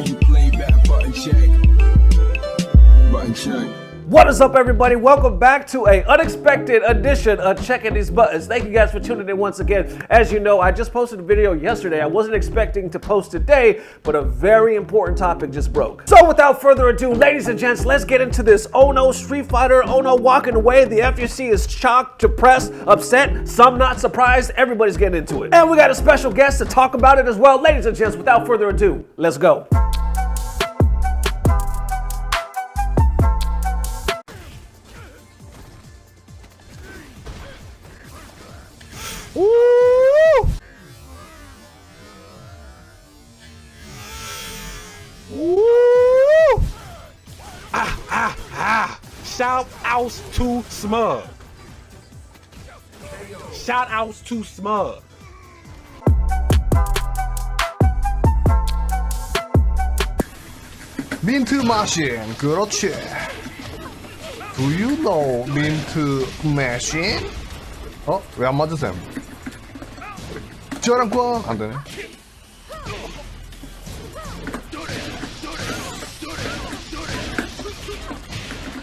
you play back, button check. Button check. What is up, everybody? Welcome back to an unexpected edition of Checking These Buttons. Thank you guys for tuning in once again. As you know, I just posted a video yesterday. I wasn't expecting to post today, but a very important topic just broke. So without further ado, ladies and gents, let's get into this. ONO Street Fighter, ONO walking away. The FGC is shocked, depressed, upset, some not surprised. Everybody's getting into it. And we got a special guest to talk about it as well. Ladies and gents, without further ado, let's go. Woo! Woo! Shout outs to Smug. Shout outs to Smug. 민트 머신, 그렇지. Do you know 민트 머신? 어? 왜 안 맞으셈? 저랑권 안 되네.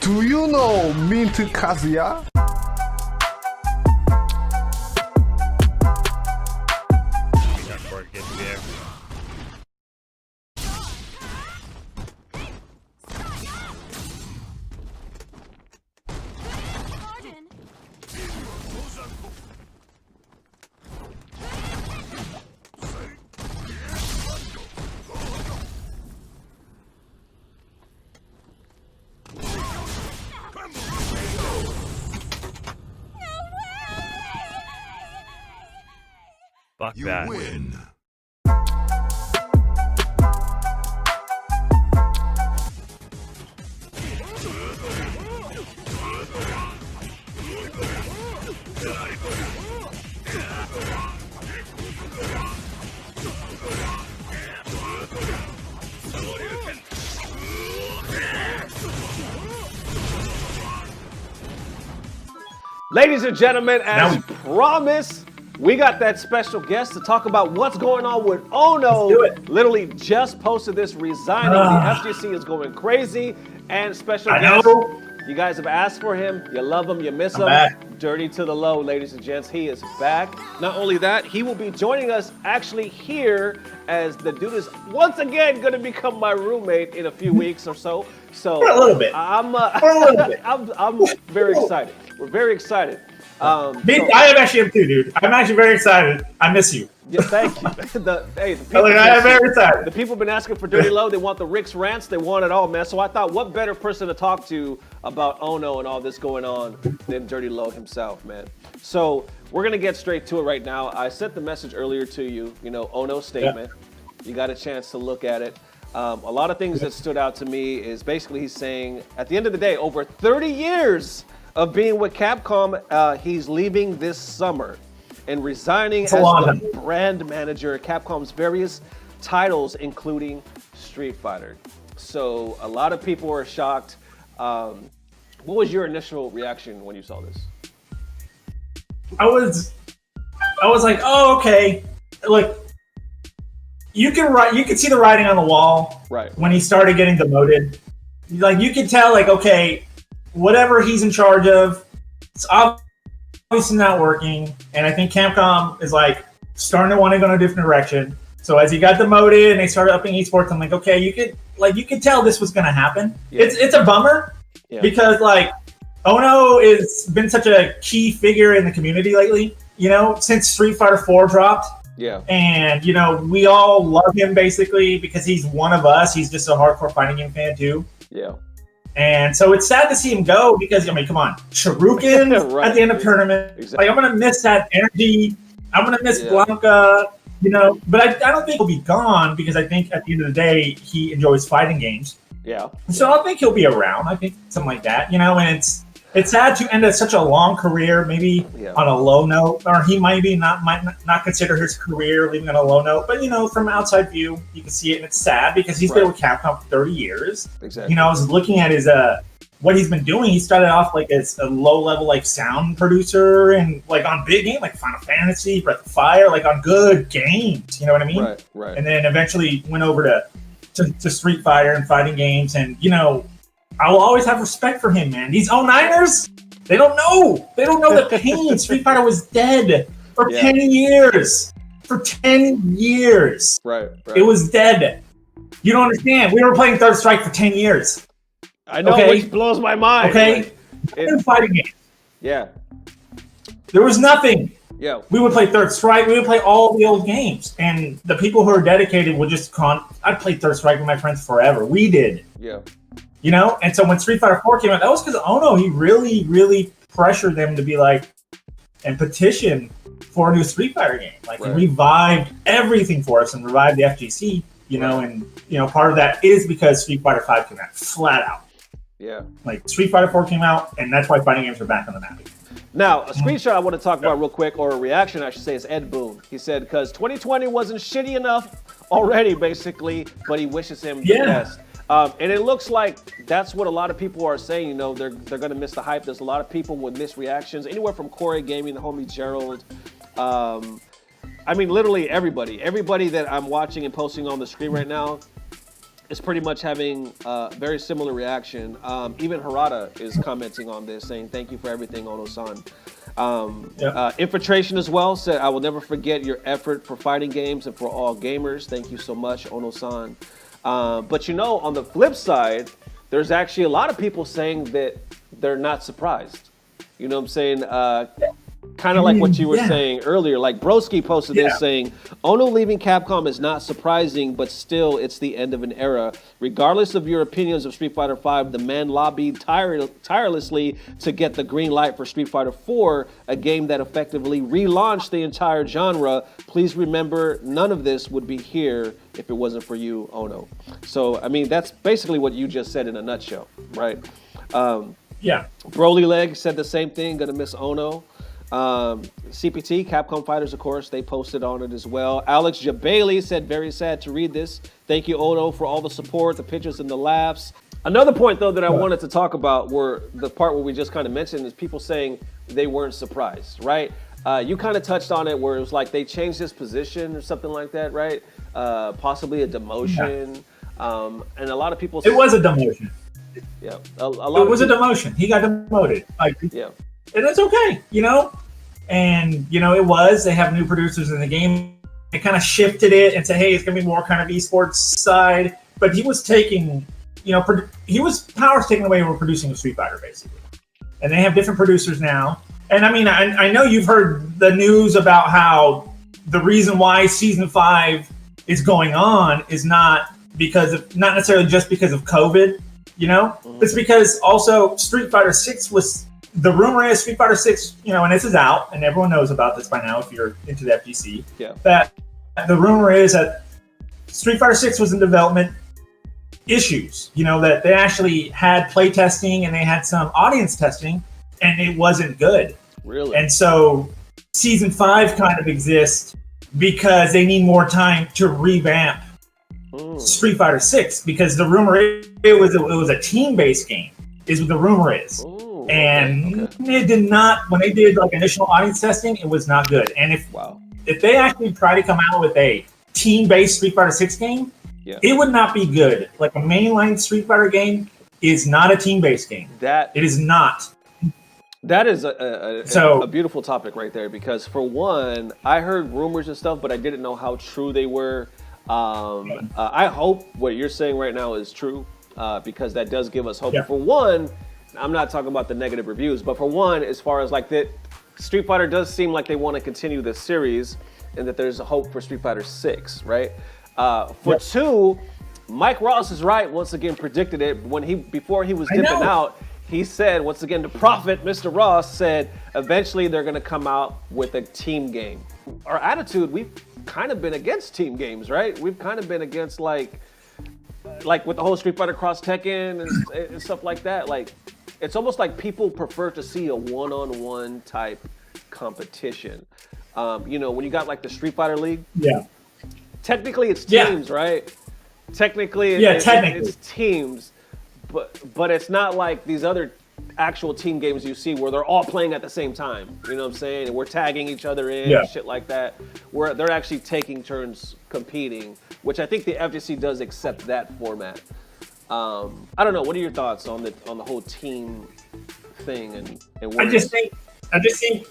Do you know 민트 카즈야? Fuck You that. win. Ladies and gentlemen, as promised, we got that special guest to talk about what's going on with ONO. Let's do it. Literally just posted this resigning. The FGC is going crazy. And special I guest, know. you guys have asked for him. You love him, you miss him. back. Dirty to the low, ladies and gents. He is back. Not only that, he will be joining us actually here as the dude is once again going to become my roommate in a few weeks or so. So For a little bit. I'm For a little bit. I'm very excited. We're very excited. I am actually too, dude. I'm actually very excited. I miss you. Yeah, thank you. the people, I am very excited. the people have been asking for Dirty Low. They want the Rick's rants. They want it all, man. So I thought, what better person to talk to about ONO and all this going on than Dirty Low himself, man. So we're gonna get straight to it right now. I sent the message earlier to you. You know, ONO's statement. Yeah. You got a chance to look at it. A lot of things that stood out to me is basically he's saying, at the end of the day, over 30 years of being with Capcom, he's leaving this summer and resigning as the brand manager at Capcom's various titles, including Street Fighter. So a lot of people were shocked. What was your initial reaction when you saw this? I was like, oh, okay. Like, you can see the writing on the wall. Right. When he started getting demoted. Like, you could tell, like, okay, whatever he's in charge of, it's obviously not working. And I think Capcom is like starting to want to go in a different direction. So as he got demoted and they started upping esports, I'm like, okay, you could tell this was going to happen. Yeah. It's a bummer because like ONO has been such a key figure in the community lately. You know, since Street Fighter 4 dropped. Yeah. And you know, we all love him basically because he's one of us. He's just a hardcore fighting game fan too. Yeah. And so it's sad to see him go because, I mean, come on, Shuriken right. At the end of tournament. Exactly. Like, I'm going to miss that energy. I'm going to miss Blanca, you know. But I don't think he'll be gone because I think at the end of the day, he enjoys fighting games. Yeah. So I think he'll be around. I think something like that, you know. And it's sad to end such a long career, maybe on a low note. Or he might not consider his career leaving on a low note. But, you know, from outside view, you can see it. And it's sad because he's been with Capcom for 30 years. Exactly. You know, I was looking at his what he's been doing. He started off like as a low-level like sound producer and like on big games like Final Fantasy, Breath of Fire, like on good games. You know what I mean? Right. And then eventually went over to to Street Fighter and fighting games, and you know, I will always have respect for him, man. These 09ers, they don't know the pain. Street Fighter was dead for 10 years. For 10 years. Right. It was dead. You don't understand. We were playing Third Strike for 10 years. I know, which blows my mind. Okay? Fighting games. Yeah. There was nothing. Yeah. We would play Third Strike. We would play all the old games. And the people who are dedicated would just I'd play Third Strike with my friends forever. We did. Yeah. You know? And so when Street Fighter 4 came out, that was because ONO, he really, really pressured them to be like, and petition for a new Street Fighter game. Like, he revived everything for us and revived the FGC, you know, and, you know, part of that is because Street Fighter 5 came out flat out. Yeah. Like, Street Fighter 4 came out, and that's why fighting games are back on the map. Now, a screenshot I want to talk about real quick, or a reaction, I should say, is Ed Boon. He said, because 2020 wasn't shitty enough already, basically, but he wishes him the best. And it looks like that's what a lot of people are saying. You know, they're going to miss the hype. There's a lot of people with missed reactions, anywhere from Corey Gaming, the homie Gerald. I mean, literally everybody that I'm watching and posting on the screen right now is pretty much having a very similar reaction. Even Harada is commenting on this, saying, thank you for everything, Ono-san. Infiltration as well said, I will never forget your effort for fighting games and for all gamers. Thank you so much, Ono-san. But you know, on the flip side, there's actually a lot of people saying that they're not surprised. You know what I'm saying? Kind of like what you were saying earlier. Like Broski posted this saying, Ono leaving Capcom is not surprising, but still it's the end of an era. Regardless of your opinions of Street Fighter V, the man lobbied tirelessly to get the green light for Street Fighter IV, a game that effectively relaunched the entire genre. Please remember, none of this would be here if it wasn't for you, Ono. So, I mean, that's basically what you just said in a nutshell, right? Broly Leg said the same thing, gonna miss Ono. CPT, Capcom Fighters, of course, they posted on it as well. Alex Jabali said, very sad to read this. Thank you, Ono, for all the support, the pictures, and the laughs. Another point, though, that I wanted to talk about were the part where we just kind of mentioned is people saying they weren't surprised, right? You kind of touched on it where it was like they changed his position or something like that, right? Possibly a demotion. And a lot of people... It was a demotion. Yeah. It was a demotion. He got demoted. And it's okay, you know? And, you know, they have new producers in the game. They kind of shifted it and said, hey, it's going to be more kind of esports side. But he was taking, you know, Power's taking away from producing a Street Fighter, basically. And they have different producers now. And I mean, I know you've heard the news about how the reason why Season 5 is going on is not necessarily just because of COVID, you know? It's because also Street Fighter 6 was... The rumor is Street Fighter 6, you know, and this is out, and everyone knows about this by now if you're into the FGC, that the rumor is that Street Fighter 6 was in development issues, you know, that they actually had play testing and they had some audience testing, and it wasn't good. Really? And so Season 5 kind of exists because they need more time to revamp Street Fighter 6, because the rumor is it was a team-based game, is what the rumor is. And it did not, when they did like initial audience testing, it was not good. And if they actually try to come out with a team-based Street Fighter 6 game, it would not be good. Like a mainline Street Fighter game is not a team-based game. It is not. That is a beautiful topic right there, because for one, I heard rumors and stuff, but I didn't know how true they were. I hope what you're saying right now is true, because that does give us hope. For one, I'm not talking about the negative reviews, but for one, as far as like that, Street Fighter does seem like they want to continue this series, and that there's a hope for Street Fighter 6, right? For two, Mike Ross is right. Once again, predicted it before he was dipping out. He said, once again, the prophet, Mr. Ross, said eventually they're going to come out with a team game. Our attitude, we've kind of been against team games, right? We've kind of been against like with the whole Street Fighter Cross Tekken and stuff like that. Like, it's almost like people prefer to see a one-on-one type competition. You know, when you got like the Street Fighter League, technically it's teams, right? Technically, it's teams, but it's not like these other actual team games you see where they're all playing at the same time. You know what I'm saying? And we're tagging each other in, Yeah. shit like that. Where they're actually taking turns competing, which I think the FGC does accept that format. I don't know. What are your thoughts on the whole team thing and I just think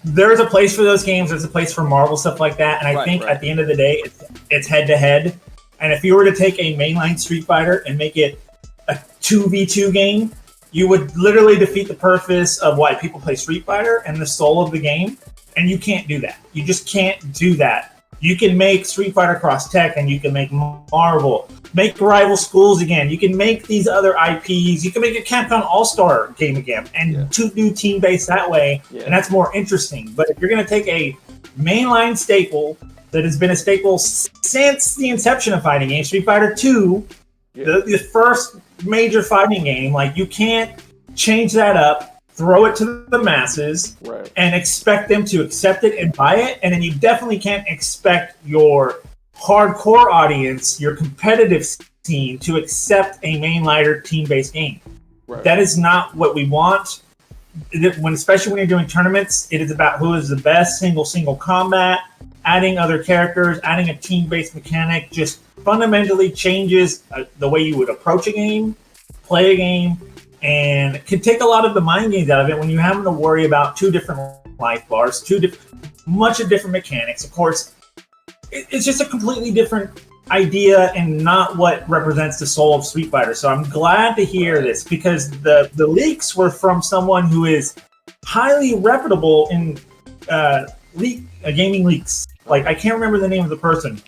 there's a place for those games. There's a place for Marvel stuff like that. And I think at the end of the day, it's head to head. And if you were to take a mainline Street Fighter and make it a 2v2 game, you would literally defeat the purpose of why people play Street Fighter and the soul of the game. And you can't do that. You just can't do that. You can make Street Fighter cross tech, and you can make Marvel, make Rival Schools again. You can make these other IPs. You can make a Capcom All-Star game again and to do team-based that way. And that's more interesting. But if you're going to take a mainline staple that has been a staple since the inception of fighting games, Street Fighter 2, the first major fighting game, like, you can't change that up, throw it to the masses, and expect them to accept it and buy it. And then you definitely can't expect your hardcore audience, your competitive scene, to accept a mainliner team-based game. That is not what we want. Especially when you're doing tournaments, it is about who is the best single combat. Adding other characters, adding a team-based mechanic just fundamentally changes the way you would approach a game, play a game, and can take a lot of the mind games out of it when you're having to worry about two different life bars, much of different mechanics. Of course, it's just a completely different idea and not what represents the soul of Street Fighter. So I'm glad to hear this, because the leaks were from someone who is highly reputable in gaming leaks. Like, I can't remember the name of the person,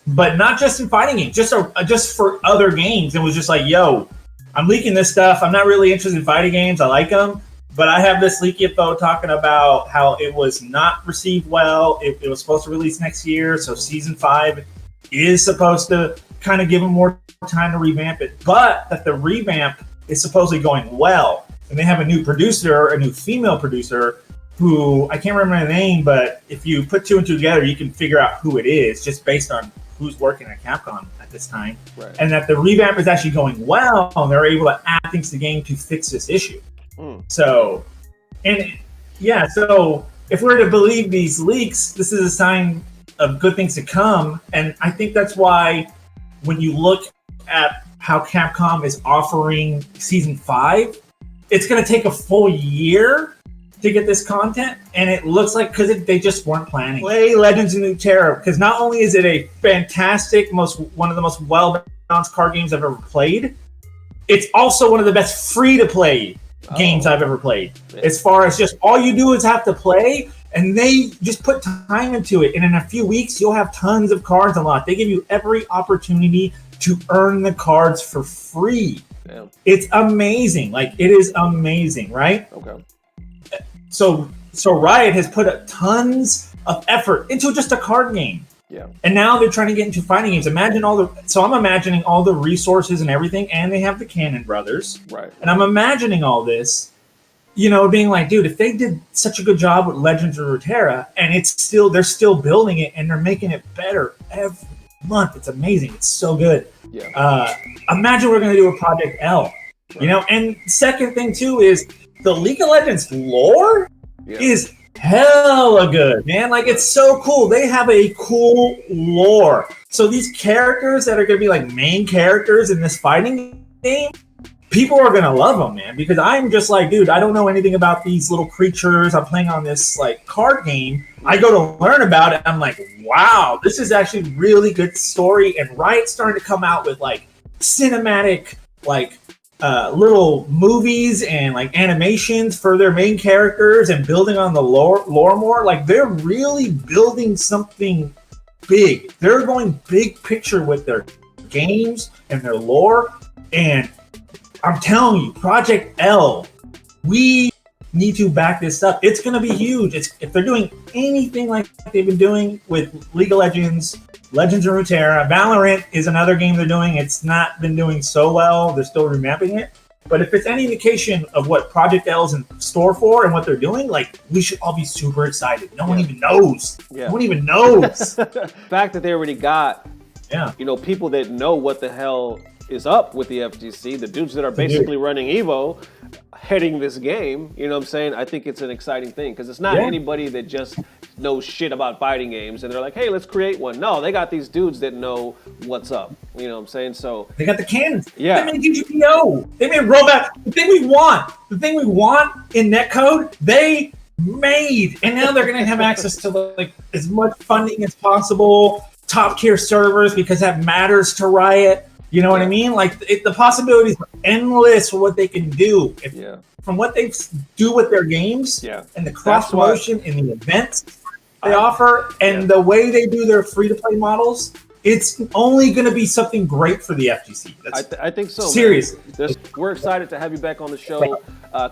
but not just in fighting games, just for other games. It was just like, yo, I'm leaking this stuff. I'm not really interested in fighting games. I like them, but I have this leak info talking about how it was not received well. It was supposed to release next year, so Season 5 is supposed to kind of give them more time to revamp it, but that the revamp is supposedly going well. And they have a new producer, a new female producer, who I can't remember the name, but if you put two and two together, you can figure out who it is just based on who's working at Capcom at this time. And that the revamp is actually going well, and they're able to add things to the game to fix this issue. So if we're to believe these leaks, this is a sign of good things to come. And I think that's why when you look at how Capcom is offering Season 5, it's going to take a full year to get this content, and it looks like because they just weren't planning. Play Legends of Nuterra, because not only is it a fantastic, one of the most well-balanced card games I've ever played, it's also one of the best free-to-play games I've ever played. As far as just all you do is have to play, and they just put time into it, and in a few weeks you'll have tons of cards unlocked. They give you every opportunity to earn the cards for free. Damn. It's amazing. Like, it is amazing, right? Okay. So Riot has put tons of effort into just a card game. Yeah. And now they're trying to get into fighting games. I'm imagining all the resources and everything, and they have the Cannon brothers. Right. And I'm imagining all this, being like, dude, if they did such a good job with Legends of Runeterra, and they're still building it, and they're making it better every month. It's amazing. It's so good. Yeah. Imagine we're going to do a Project L. Right. And second thing too is the League of Legends lore is hella good, man. Like, it's so cool. They have a cool lore. So these characters that are going to be like main characters in this fighting game, people are going to love them, man. Because I'm just like, dude, I don't know anything about these little creatures. I'm playing on this like card game. I go to learn about it. I'm like, wow, this is actually really good story. And Riot's starting to come out with like cinematic, like, little movies and like animations for their main characters and building on the lore more. Like, they're really building something big. They're going big picture with their games and their lore. And I'm telling you, Project L, we need to back this up. It's going to be huge. If they're doing anything like they've been doing with League of Legends, Legends of Runeterra, Valorant is another game they're doing. It's not been doing so well. They're still remapping it. But if it's any indication of what Project L is in store for and what they're doing, like, we should all be super excited. No one even knows. Yeah. No one even knows. The fact that they already got, people that know what the hell is up with the FGC, the dudes that are basically running Evo, heading this game, you know what I'm saying? I think it's an exciting thing because it's not anybody that just knows shit about fighting games and they're like, hey, let's create one. No, they got these dudes that know what's up, you know what I'm saying? So they got the cannons. Yeah. They made GGPO. They made robot. The thing we want in netcode, they made, and now they're gonna have access to like as much funding as possible, top tier servers because that matters to Riot. You know what I mean? Like the possibilities are endless for what they can do. From what they do with their games and the cross promotion and the events they offer and the way they do their free to play models, it's only going to be something great for the FGC. I think so. Seriously. We're excited to have you back on the show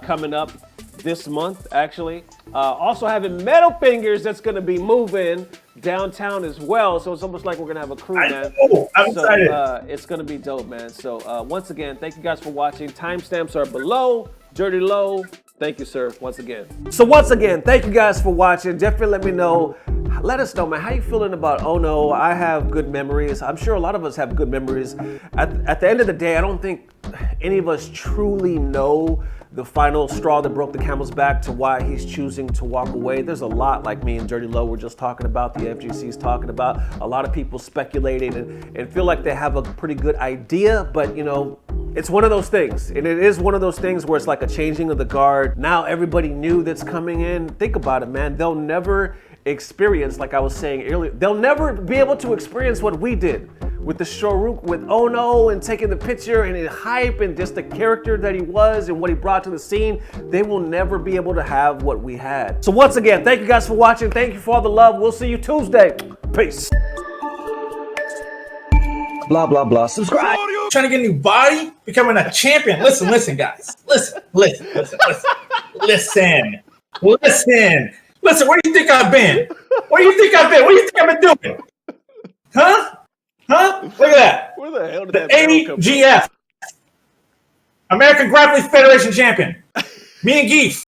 coming up this month, actually. Also having Metal Fingers that's going to be moving downtown as well. So it's almost like we're going to have a crew, man. I'm excited. It's going to be dope, man. So once again, thank you guys for watching. Timestamps are below. Dirty Low, thank you, sir, once again. So once again, thank you guys for watching. Definitely let me know. Let us know, man, how you feeling about ONO? I have good memories. I'm sure a lot of us have good memories. At the end of the day, I don't think any of us truly know the final straw that broke the camel's back to why he's choosing to walk away. There's a lot, like me and Dirty Low were just talking about, the FGC's talking about, a lot of people speculating and feel like they have a pretty good idea, but you know, it's one of those things. And it is one of those things where it's like a changing of the guard. Now everybody new that's coming in, think about it, man. They'll never experience, like I was saying earlier, they'll never be able to experience what we did with the Shoruk, with ONO and taking the picture and the hype and just the character that he was and what he brought to the scene. They will never be able to have what we had. So once again, thank you guys for watching. Thank you for all the love. We'll see you Tuesday. Peace. Blah, blah, blah. Subscribe. Trying to get a new body, becoming a champion. Listen, guys. Listen. Where do you think I've been? What do you think I've been doing? Huh? Look at that. Where the hell did The that barrel come from? AGF. American Grappling Federation champion. Me and Geef.